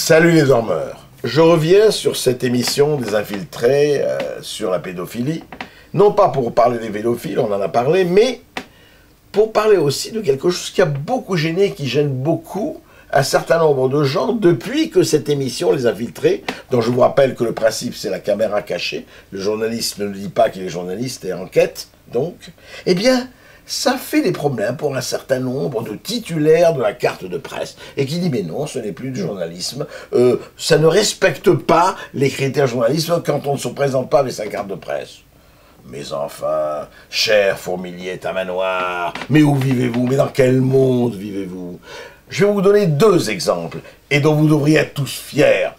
Salut les dormeurs. Je reviens sur cette émission des infiltrés sur la pédophilie. Non pas pour parler des pédophiles, on en a parlé, mais pour parler aussi de quelque chose qui a beaucoup gêné, qui gêne beaucoup un certain nombre de gens depuis que cette émission, Les Infiltrés, dont je vous rappelle que le principe c'est la caméra cachée, le journaliste ne dit pas qu'il est journaliste et enquête, donc, eh bien, ça fait des problèmes pour un certain nombre de titulaires de la carte de presse, et qui dit mais non, ce n'est plus du journalisme, ça ne respecte pas les critères journalisme quand on ne se présente pas avec sa carte de presse. Mais enfin, cher fourmilier tamanoir, mais où vivez-vous? Mais dans quel monde vivez-vous? Je vais vous donner deux exemples, et dont vous devriez être tous fiers.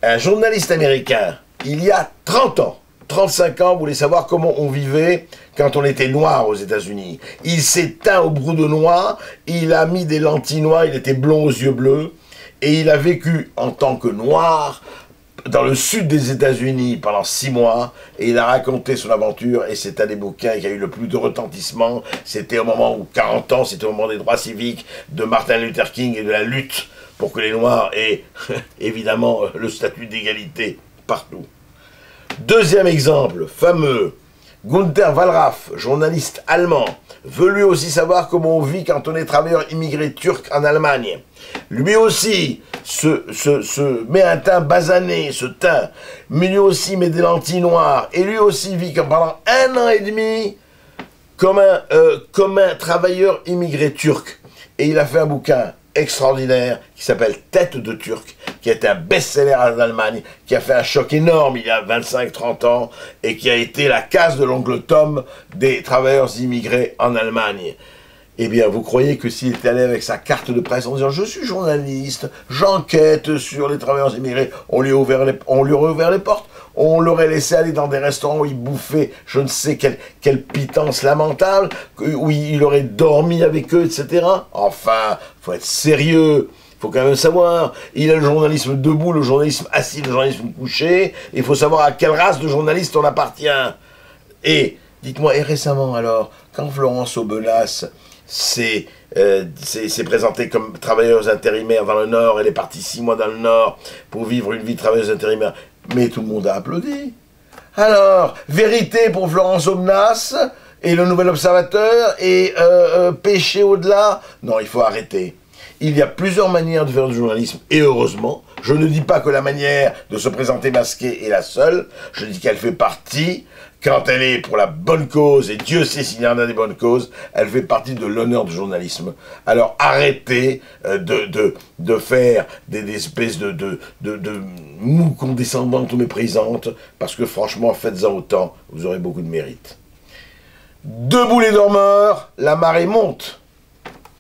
Un journaliste américain, il y a 30 ans, 35 ans, voulait savoir comment on vivait quand on était noir aux États-Unis. Il s'est teint au brou de noix, il a mis des lentilles noires, il était blond aux yeux bleus, et il a vécu en tant que noir dans le sud des États-Unis pendant 6 mois, et il a raconté son aventure, et c'est un des bouquins qui a eu le plus de retentissement. C'était au moment où, 40 ans, c'était au moment des droits civiques de Martin Luther King et de la lutte pour que les Noirs aient, évidemment, le statut d'égalité partout. Deuxième exemple, fameux, Günter Wallraff, journaliste allemand, veut lui aussi savoir comment on vit quand on est travailleur immigré turc en Allemagne. Lui aussi se met un teint basané, ce teint, mais lui aussi met des lentilles noires, et lui aussi vit pendant 1 an et demi comme un travailleur immigré turc. Et il a fait un bouquin extraordinaire qui s'appelle Tête de Turc, qui a été un best-seller en Allemagne, qui a fait un choc énorme il y a 25-30 ans, et qui a été la case de l'oncle Tom des travailleurs immigrés en Allemagne. Eh bien, vous croyez que s'il était allé avec sa carte de presse en disant « Je suis journaliste, j'enquête sur les travailleurs immigrés », on lui aurait ouvert les portes, on l'aurait laissé aller dans des restaurants où il bouffait je ne sais quelle pitance lamentable, où il aurait dormi avec eux, etc. Enfin, faut être sérieux. Il faut quand même savoir, il y a le journalisme debout, le journalisme assis, le journalisme couché. Il faut savoir à quelle race de journaliste on appartient. Et, dites-moi, et récemment alors, quand Florence Aubenas s'est présentée comme travailleuse intérimaire dans le Nord, elle est partie 6 mois dans le Nord pour vivre une vie de travailleuse intérimaire, mais tout le monde a applaudi. Alors, vérité pour Florence Aubenas et le Nouvel Observateur et péché au-delà? Non, il faut arrêter. Il y a plusieurs manières de faire du journalisme, et heureusement, je ne dis pas que la manière de se présenter masqué est la seule, je dis qu'elle fait partie, quand elle est pour la bonne cause, et Dieu sait s'il y en a des bonnes causes, elle fait partie de l'honneur du journalisme. Alors arrêtez de faire des espèces de mous condescendantes ou méprisantes, parce que franchement, faites-en autant, vous aurez beaucoup de mérite. Debout les dormeurs, la marée monte.